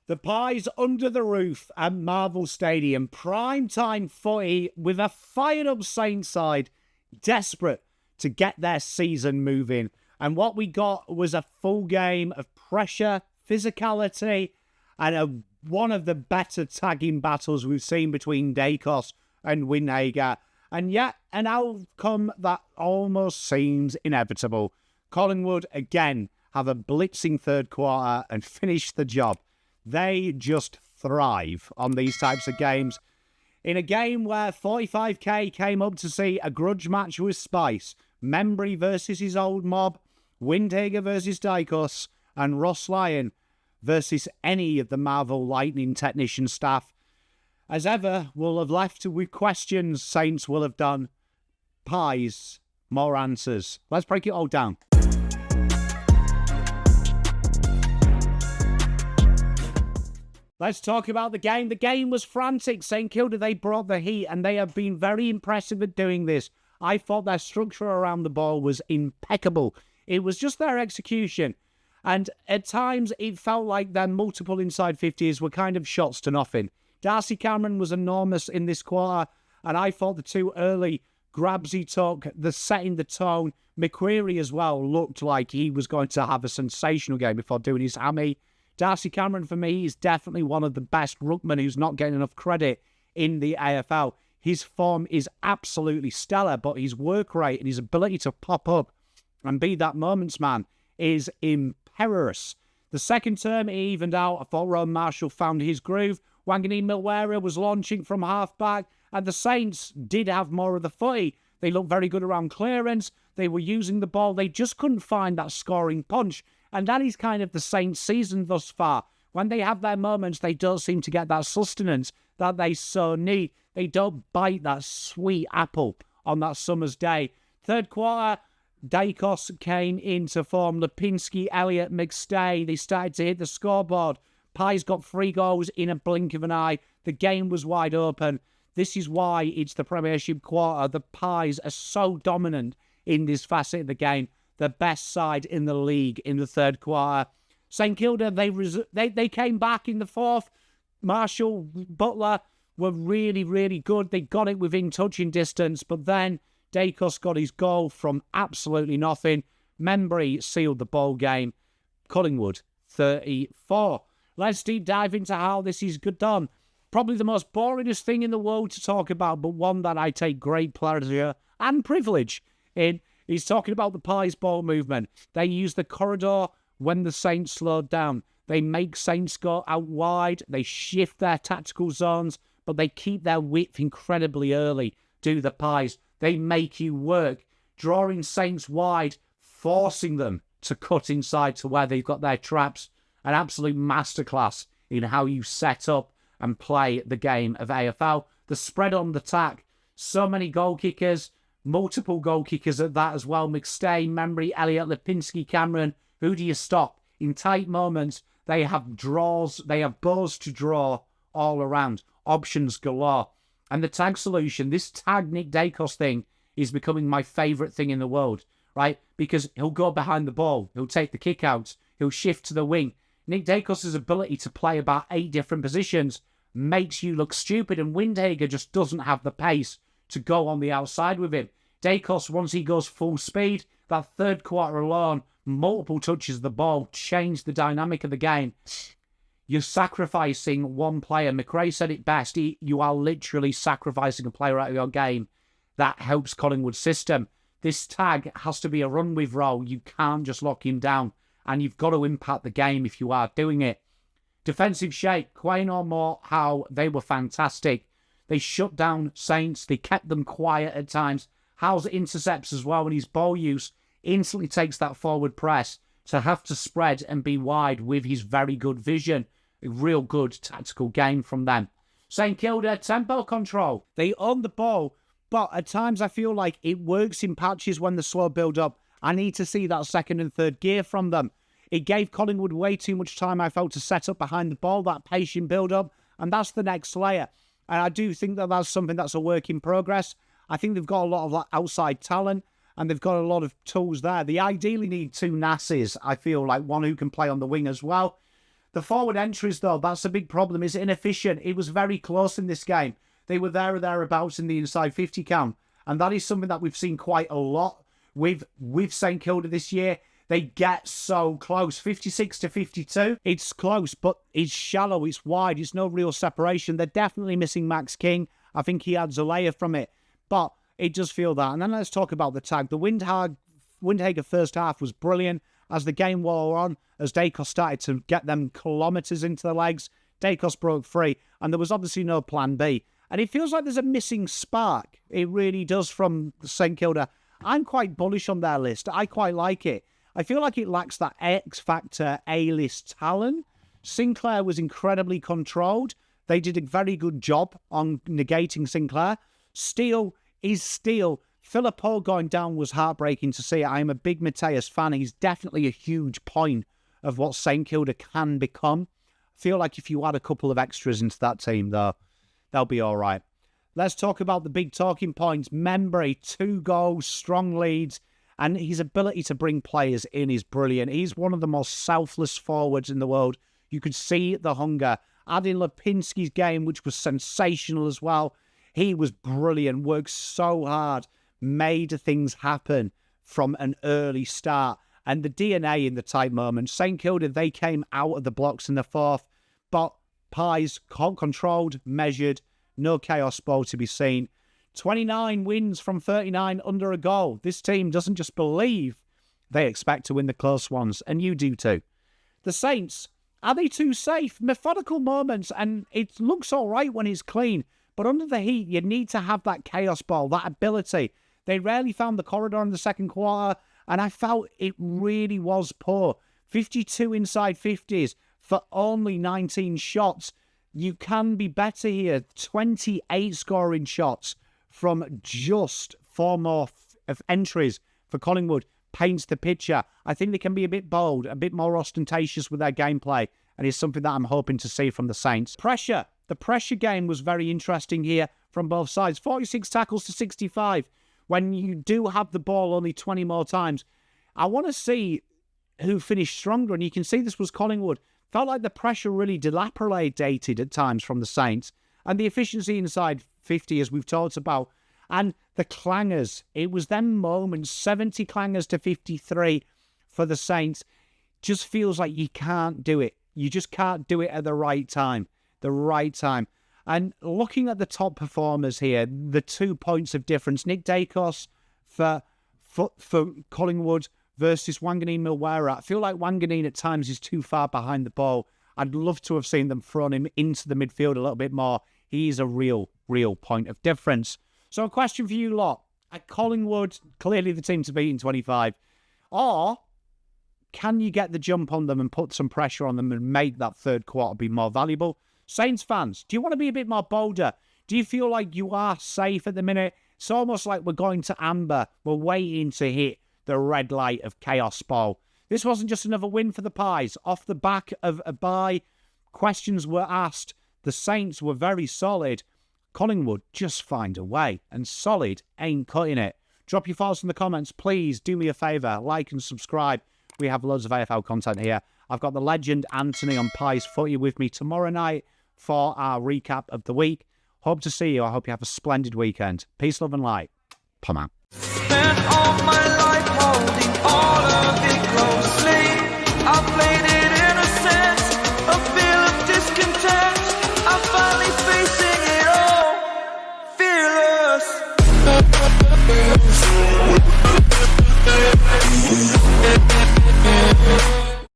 The Pies under the roof at Marvel Stadium. Prime-time footy with a fired-up Saints side, desperate to get their season moving. And what we got was a full game of pressure, physicality, and one of the better tagging battles we've seen between Daicos and Windhager. And yet, an outcome that almost seems inevitable. Collingwood, again, have a blitzing third quarter and finish the job. They just thrive on these types of games. In a game where 45k came up to see a grudge match with Spice, Membrey versus his old mob, Windhager versus Daicos, and Ross Lyon versus any of the Marvel Lightning technician staff. As ever, we'll have left with questions. Saints will have done. Pies, more answers. Let's break it all down. Let's talk about the game. The game was frantic. St Kilda, they brought the heat, and they have been very impressive at doing this. I thought their structure around the ball was impeccable. It was just their execution. And at times, it felt like their multiple inside 50s were kind of shots to nothing. Darcy Cameron was enormous in this quarter, and I thought the two early grabs he took, the setting the tone. McQuarrie as well looked like he was going to have a sensational game before doing his hammy. Darcy Cameron, for me, is definitely one of the best ruckmen who's not getting enough credit in the AFL. His form is absolutely stellar, but his work rate and his ability to pop up and be that moments man is imperious. The second term, he evened out. I thought Rowan Marshall found his groove. Wangani Milwera was launching from half-back, and the Saints did have more of the footy. They looked very good around clearance. They were using the ball. They just couldn't find that scoring punch. And that is kind of the Saints' season thus far. When they have their moments, they don't seem to get that sustenance that they so need. They don't bite that sweet apple on that summer's day. Third quarter, Daicos came into form. Lipinski, Elliott, McStay, they started to hit the scoreboard. Pies got 3 goals in a blink of an eye. The game was wide open. This is why it's the Premiership quarter. The Pies are so dominant in this facet of the game. The best side in the league in the third quarter. St Kilda, they came back in the fourth. Marshall, Butler were really, really good. They got it within touching distance, but then Daicos got his goal from absolutely nothing. Membrey sealed the ball game. Collingwood, 34. Let's deep dive into how this is done. Probably the most boringest thing in the world to talk about, but one that I take great pleasure and privilege in. He's talking about the Pies ball movement. They use the corridor when the Saints slowed down. They make Saints go out wide. They shift their tactical zones, but they keep their width incredibly early, do the Pies. They make you work, drawing Saints wide, forcing them to cut inside to where they've got their traps. An absolute masterclass in how you set up and play the game of AFL. The spread on the tack. So many goal kickers. Multiple goal kickers at that as well. McStay, Membrey, Elliott, Lipinski, Cameron. Who do you stop? In tight moments, they have draws. They have balls to draw all around. Options galore. And the tag solution, this tag Nick Daicos thing, is becoming my favourite thing in the world, right? Because he'll go behind the ball. He'll take the kick out. He'll shift to the wing. Nick Daicos' ability to play about 8 different positions makes you look stupid, and Windhager just doesn't have the pace to go on the outside with him. Daicos, once he goes full speed, that third quarter alone, multiple touches of the ball, changed the dynamic of the game. You're sacrificing one player. McRae said it best. You are literally sacrificing a player out of your game. That helps Collingwood's system. This tag has to be a run-with role. You can't just lock him down, and you've got to impact the game if you are doing it. Defensive shape, Quain or Moore, how they were fantastic. They shut down Saints. They kept them quiet at times. Howe's intercepts as well, and his ball use instantly takes that forward press to have to spread and be wide with his very good vision. A real good tactical game from them. St Kilda, tempo control. They own the ball, but at times I feel like it works in patches when the slow build up. I need to see that second and third gear from them. It gave Collingwood way too much time, I felt, to set up behind the ball, that patient build up, and that's the next layer. And I do think that that's something that's a work in progress. I think they've got a lot of outside talent, and they've got a lot of tools there. They ideally need 2 Nasses, I feel like, one who can play on the wing as well. The forward entries, though, that's a big problem. It's inefficient. It was very close in this game. They were there or thereabouts in the inside 50 count. And that is something that we've seen quite a lot with St Kilda this year. They get so close. 56 to 52. It's close, but it's shallow. It's wide. It's no real separation. They're definitely missing Max King. I think he adds a layer from it. But it does feel that. And then let's talk about the tag. The Windhager first half was brilliant. As the game wore on, as Daicos started to get them kilometres into the legs, Daicos broke free. And there was obviously no plan B. And it feels like there's a missing spark. It really does from St Kilda. I'm quite bullish on their list. I quite like it. I feel like it lacks that X-Factor A-list talent. Sinclair was incredibly controlled. They did a very good job on negating Sinclair. Steele is Steele. Philippou going down was heartbreaking to see. I am a big Mateus fan. He's definitely a huge point of what St Kilda can become. I feel like if you add a couple of extras into that team, though, they'll be all right. Let's talk about the big talking points. Membrey, 2 goals, strong leads, and his ability to bring players in is brilliant. He's one of the most selfless forwards in the world. You could see the hunger. Adding Lipinski's game, which was sensational as well. He was brilliant, worked so hard, made things happen from an early start. And the DNA in the tight moments. St Kilda, they came out of the blocks in the fourth, but Pies controlled, measured, no chaos ball to be seen. 29 wins from 39 under a goal. This team doesn't just believe, they expect to win the close ones, and you do too. The Saints, are they too safe? Methodical moments, and it looks all right when it's clean, but under the heat, you need to have that chaos ball, that ability. They rarely found the corridor in the second quarter, and I felt it really was poor. 52 inside 50s for only 19 shots. You can be better here. 28 scoring shots from just 4 more of entries for Collingwood paints the picture. I think they can be a bit bold, a bit more ostentatious with their gameplay, and it's something that I'm hoping to see from the Saints. Pressure. The pressure game was very interesting here from both sides. 46 tackles to 65. When you do have the ball only 20 more times, I want to see who finished stronger, and you can see this was Collingwood. Felt like the pressure really dilapidated at times from the Saints, and the efficiency inside 50, as we've talked about, and the clangers. It was them moments, 70 clangers to 53 for the Saints. Just feels like you can't do it. You just can't do it at the right time. And looking at the top performers here, the 2 points of difference. Nick Daicos for Collingwood versus Wanganeen Milwera. I feel like Wanganeen at times is too far behind the ball. I'd love to have seen them thrown him into the midfield a little bit more. He's a real point of difference. So a question for you lot. At Collingwood, clearly the team to beat in 25. Or can you get the jump on them and put some pressure on them and make that third quarter be more valuable? Saints fans, do you want to be a bit more bolder? Do you feel like you are safe at the minute? It's almost like we're going to amber. We're waiting to hit the red light of chaos ball. This wasn't just another win for the Pies. Off the back of a bye, questions were asked. The Saints were very solid. Collingwood just find a way, and solid ain't cutting it. Drop your thoughts in the comments. Please do me a favour, like and subscribe. We have loads of AFL content here. I've got the legend Anthony on Pies Footy with me tomorrow night for our recap of the week. Hope to see you. I hope you have a splendid weekend. Peace, love and light. Pom out.